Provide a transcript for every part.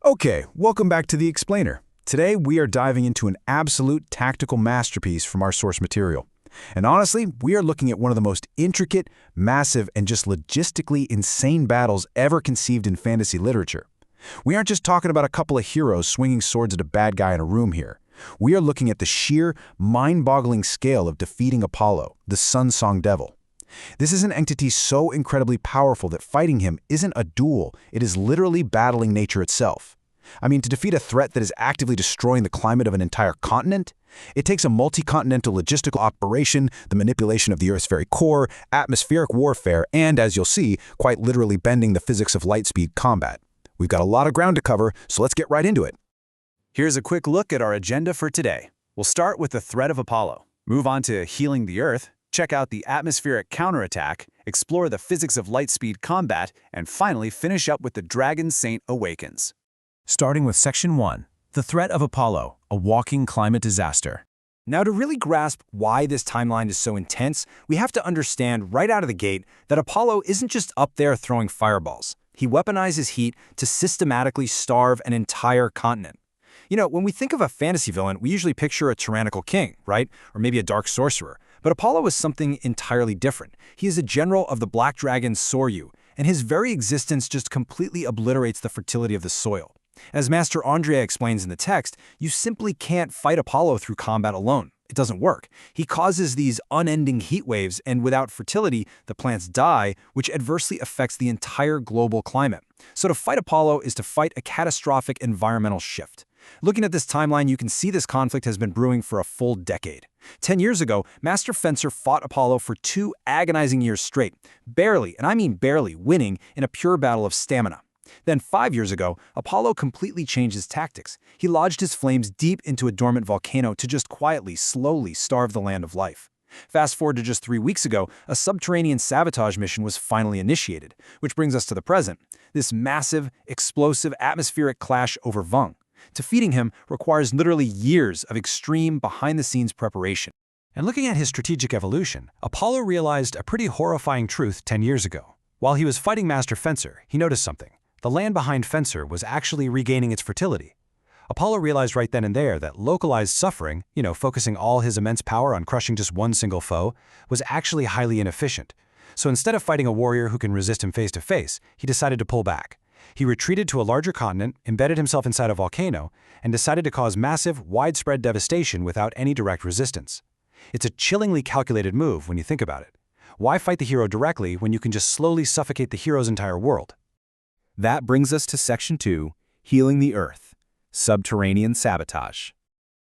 Okay, welcome back to The Explainer. Today we are diving into an absolute tactical masterpiece from our source material. And honestly, we are looking at one of the most intricate, massive, and just logistically insane battles ever conceived in fantasy literature. We aren't just talking about a couple of heroes swinging swords at a bad guy in a room here. We are looking at the sheer, mind-boggling scale of defeating Apollo, the Sun Song Devil. This is an entity so incredibly powerful that fighting him isn't a duel, it is literally battling nature itself. I mean, to defeat a threat that is actively destroying the climate of an entire continent, it takes a multi-continental logistical operation, the manipulation of the Earth's very core, atmospheric warfare, and, as you'll see, quite literally bending the physics of light-speed combat. We've got a lot of ground to cover, so let's get right into it. Here's a quick look at our agenda for today. We'll start with the threat of Apollo, move on to healing the Earth, check out the atmospheric counterattack, explore the physics of light-speed combat, and finally finish up with the Dragon Saint Awakens. Starting with Section 1, the threat of Apollo, a walking climate disaster. Now, to really grasp why this timeline is so intense, we have to understand right out of the gate that Apollo isn't just up there throwing fireballs. He weaponizes heat to systematically starve an entire continent. You know, when we think of a fantasy villain, we usually picture a tyrannical king, right? Or maybe a dark sorcerer. But Apollo is something entirely different. He is a general of the Black Dragon Soryu, and his very existence just completely obliterates the fertility of the soil. As Master Andrea explains in the text, you simply can't fight Apollo through combat alone. It doesn't work. He causes these unending heat waves, and without fertility, the plants die, which adversely affects the entire global climate. So to fight Apollo is to fight a catastrophic environmental shift. Looking at this timeline, you can see this conflict has been brewing for a full decade. 10 years ago, Master Fencer fought Apollo for 2 agonizing years straight, barely, and I mean barely, winning in a pure battle of stamina. Then 5 years ago, Apollo completely changed his tactics. He lodged his flames deep into a dormant volcano to just quietly, slowly starve the land of life. Fast forward to just 3 weeks ago, a subterranean sabotage mission was finally initiated, which brings us to the present, this massive, explosive, atmospheric clash over Vung. Defeating him requires literally years of extreme, behind-the-scenes preparation. And looking at his strategic evolution, Apollo realized a pretty horrifying truth 10 years ago. While he was fighting Master Fencer, he noticed something. The land behind Fencer was actually regaining its fertility. Apollo realized right then and there that localized suffering, focusing all his immense power on crushing just one single foe, was actually highly inefficient. So instead of fighting a warrior who can resist him face to face, he decided to pull back. He retreated to a larger continent, embedded himself inside a volcano, and decided to cause massive, widespread devastation without any direct resistance. It's a chillingly calculated move when you think about it. Why fight the hero directly when you can just slowly suffocate the hero's entire world? That brings us to Section 2, Healing the Earth, Subterranean Sabotage.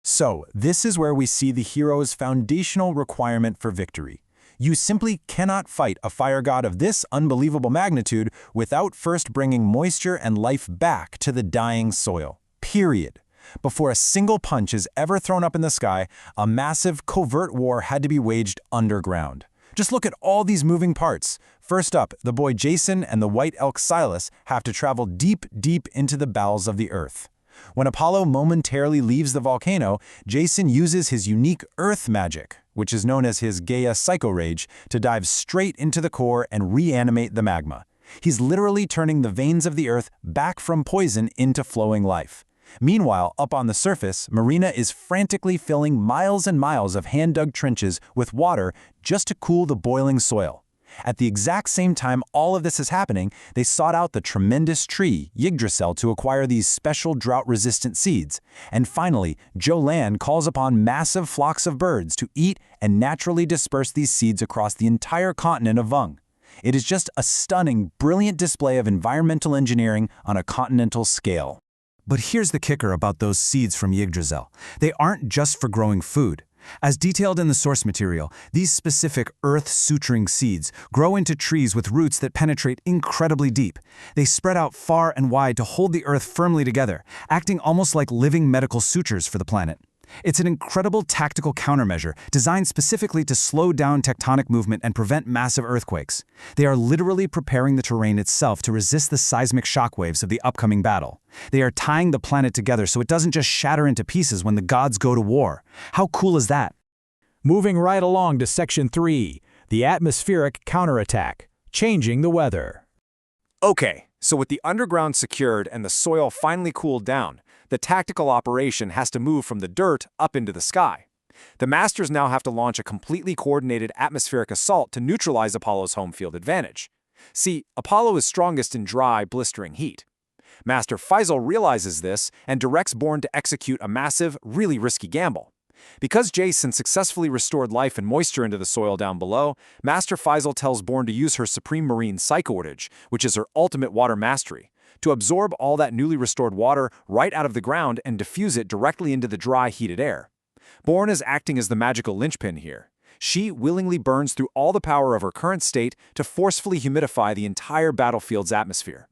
So, this is where we see the hero's foundational requirement for victory. You simply cannot fight a fire god of this unbelievable magnitude without first bringing moisture and life back to the dying soil. Period. Before a single punch is ever thrown up in the sky, a massive, covert war had to be waged underground. Just look at all these moving parts. First up, the boy Jason and the white elk Silas have to travel deep, deep into the bowels of the earth. When Apollo momentarily leaves the volcano, Jason uses his unique earth magic, which is known as his Gaia Psycho Rage, to dive straight into the core and reanimate the magma. He's literally turning the veins of the earth back from poison into flowing life. Meanwhile, up on the surface, Marina is frantically filling miles and miles of hand-dug trenches with water just to cool the boiling soil. At the exact same time all of this is happening, they sought out the tremendous tree, Yggdrasil, to acquire these special drought-resistant seeds. And finally, Jolan calls upon massive flocks of birds to eat and naturally disperse these seeds across the entire continent of Vung. It is just a stunning, brilliant display of environmental engineering on a continental scale. But here's the kicker about those seeds from Yggdrasil. They aren't just for growing food. As detailed in the source material, these specific earth-suturing seeds grow into trees with roots that penetrate incredibly deep. They spread out far and wide to hold the earth firmly together, acting almost like living medical sutures for the planet. It's an incredible tactical countermeasure designed specifically to slow down tectonic movement and prevent massive earthquakes. They are literally preparing the terrain itself to resist the seismic shockwaves of the upcoming battle. They are tying the planet together so it doesn't just shatter into pieces when the gods go to war. How cool is that? Moving right along to Section 3, the atmospheric counterattack, changing the weather. Okay, So with the underground secured and the soil finally cooled down, the tactical operation has to move from the dirt up into the sky. The Masters now have to launch a completely coordinated atmospheric assault to neutralize Apollo's home field advantage. See, Apollo is strongest in dry, blistering heat. Master Faisal realizes this and directs Bourne to execute a massive, really risky gamble. Because Jason successfully restored life and moisture into the soil down below, Master Faisal tells Bourne to use her Supreme Marine Psychourge, which is her ultimate water mastery, to absorb all that newly restored water right out of the ground and diffuse it directly into the dry, heated air. Bourne is acting as the magical linchpin here. She willingly burns through all the power of her current state to forcefully humidify the entire battlefield's atmosphere.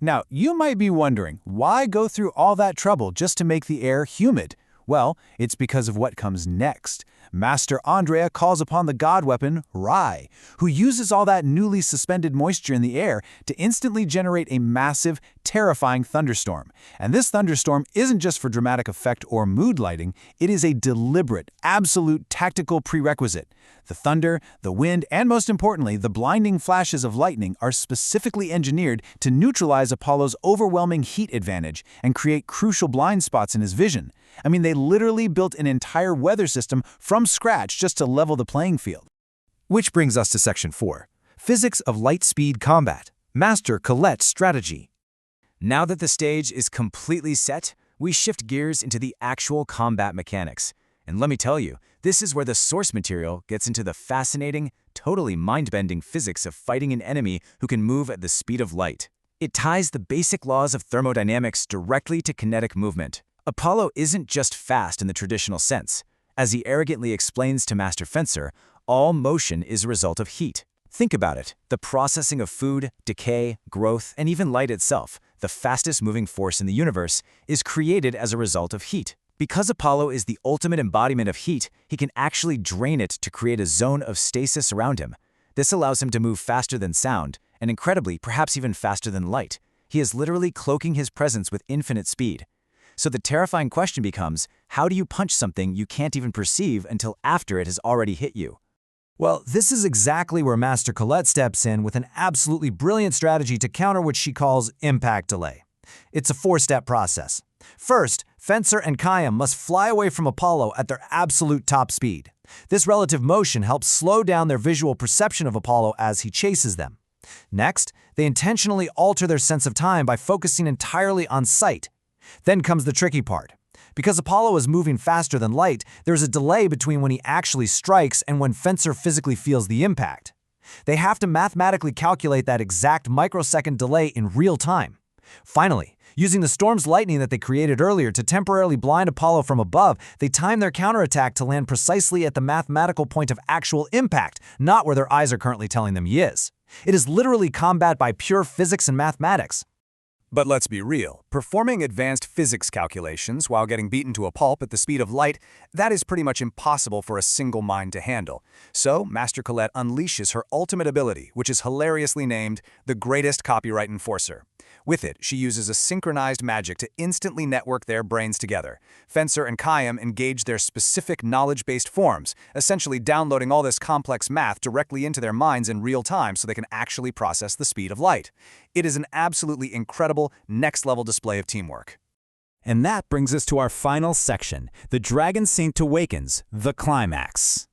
Now, you might be wondering, why go through all that trouble just to make the air humid? Well, it's because of what comes next. Master Andrea calls upon the god weapon, Rai, who uses all that newly suspended moisture in the air to instantly generate a massive, terrifying thunderstorm. And this thunderstorm isn't just for dramatic effect or mood lighting, it is a deliberate, absolute tactical prerequisite. The thunder, the wind, and most importantly, the blinding flashes of lightning are specifically engineered to neutralize Apollo's overwhelming heat advantage and create crucial blind spots in his vision. I mean, they literally built an entire weather system from scratch just to level the playing field. Which brings us to Section 4, Physics of Light-Speed Combat, Master Colette's Strategy. Now that the stage is completely set, we shift gears into the actual combat mechanics. And let me tell you, this is where the source material gets into the fascinating, totally mind-bending physics of fighting an enemy who can move at the speed of light. It ties the basic laws of thermodynamics directly to kinetic movement. Apollo isn't just fast in the traditional sense. As he arrogantly explains to Master Fencer, all motion is a result of heat. Think about it. The processing of food, decay, growth, and even light itself, the fastest moving force in the universe, is created as a result of heat. Because Apollo is the ultimate embodiment of heat, he can actually drain it to create a zone of stasis around him. This allows him to move faster than sound, and incredibly, perhaps even faster than light. He is literally cloaking his presence with infinite speed. So the terrifying question becomes, how do you punch something you can't even perceive until after it has already hit you? Well, this is exactly where Master Colette steps in with an absolutely brilliant strategy to counter what she calls impact delay. It's a four-step process. First, Fencer and Khayyam must fly away from Apollo at their absolute top speed. This relative motion helps slow down their visual perception of Apollo as he chases them. Next, they intentionally alter their sense of time by focusing entirely on sight. Then comes the tricky part. Because Apollo is moving faster than light, there's a delay between when he actually strikes and when Fencer physically feels the impact. They have to mathematically calculate that exact microsecond delay in real time. Finally, using the storm's lightning that they created earlier to temporarily blind Apollo from above, they time their counterattack to land precisely at the mathematical point of actual impact, not where their eyes are currently telling them he is. It is literally combat by pure physics and mathematics. But let's be real, performing advanced physics calculations while getting beaten to a pulp at the speed of light, that is pretty much impossible for a single mind to handle. So, Master Colette unleashes her ultimate ability, which is hilariously named the Greatest Copyright Enforcer. With it, she uses a synchronized magic to instantly network their brains together. Fencer and Khayyam engage their specific knowledge-based forms, essentially downloading all this complex math directly into their minds in real time so they can actually process the speed of light. It is an absolutely incredible, next-level display of teamwork. And that brings us to our final section, the Dragon Saint Awakens, the climax.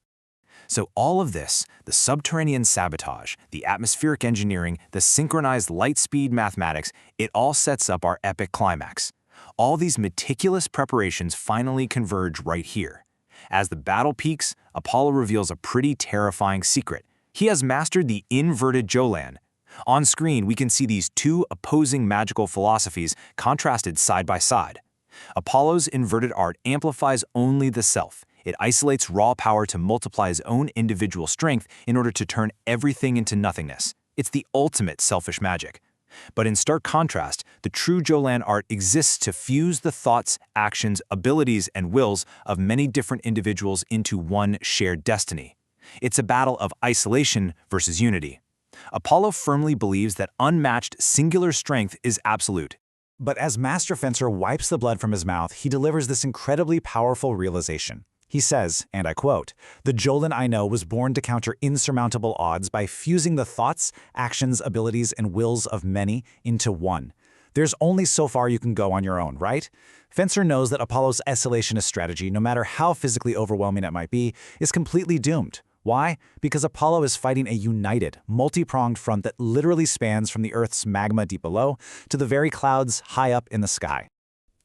So all of this, the subterranean sabotage, the atmospheric engineering, the synchronized light-speed mathematics, it all sets up our epic climax. All these meticulous preparations finally converge right here. As the battle peaks, Apollo reveals a pretty terrifying secret. He has mastered the inverted Jolan. On screen, we can see these two opposing magical philosophies contrasted side by side. Apollo's inverted art amplifies only the self. It isolates raw power to multiply his own individual strength in order to turn everything into nothingness. It's the ultimate selfish magic. But in stark contrast, the true Jolan art exists to fuse the thoughts, actions, abilities, and wills of many different individuals into one shared destiny. It's a battle of isolation versus unity. Apollo firmly believes that unmatched singular strength is absolute. But as Master Fencer wipes the blood from his mouth, he delivers this incredibly powerful realization. He says, and I quote, "The Jolin I know was born to counter insurmountable odds by fusing the thoughts, actions, abilities, and wills of many into one. There's only so far you can go on your own, right?" Fencer knows that Apollo's isolationist strategy, no matter how physically overwhelming it might be, is completely doomed. Why? Because Apollo is fighting a united, multi-pronged front that literally spans from the Earth's magma deep below to the very clouds high up in the sky.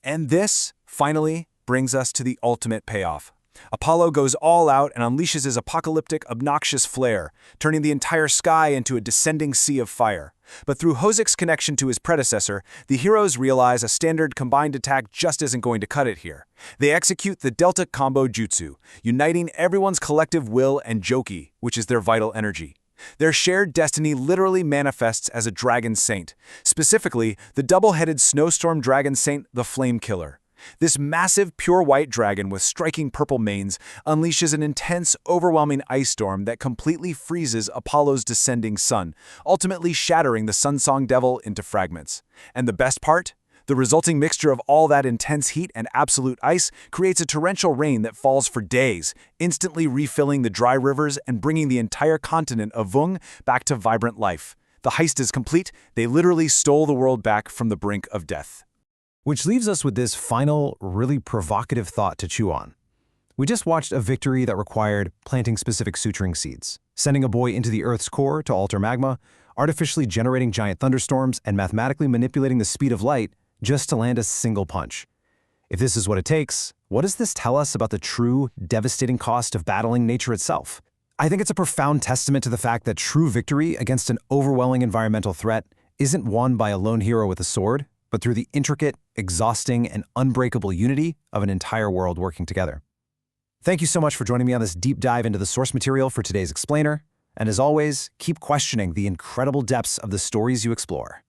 And this, finally, brings us to the ultimate payoff. Apollo goes all out and unleashes his apocalyptic, obnoxious flare, turning the entire sky into a descending sea of fire. But through Hozek's connection to his predecessor, the heroes realize a standard combined attack just isn't going to cut it here. They execute the Delta Combo Jutsu, uniting everyone's collective will and Joki, which is their vital energy. Their shared destiny literally manifests as a dragon saint, specifically the double-headed snowstorm dragon saint, the Flame Killer. This massive, pure white dragon with striking purple manes unleashes an intense, overwhelming ice storm that completely freezes Apollo's descending sun, ultimately shattering the Sunsong Devil into fragments. And the best part? The resulting mixture of all that intense heat and absolute ice creates a torrential rain that falls for days, instantly refilling the dry rivers and bringing the entire continent of Vung back to vibrant life. The heist is complete. They literally stole the world back from the brink of death. Which leaves us with this final, really provocative thought to chew on. We just watched a victory that required planting specific suturing seeds, sending a boy into the Earth's core to alter magma, artificially generating giant thunderstorms, and mathematically manipulating the speed of light just to land a single punch. If this is what it takes, what does this tell us about the true, devastating cost of battling nature itself? I think it's a profound testament to the fact that true victory against an overwhelming environmental threat isn't won by a lone hero with a sword, but through the intricate, exhausting, and unbreakable unity of an entire world working together. Thank you so much for joining me on this deep dive into the source material for today's explainer, and as always, keep questioning the incredible depths of the stories you explore.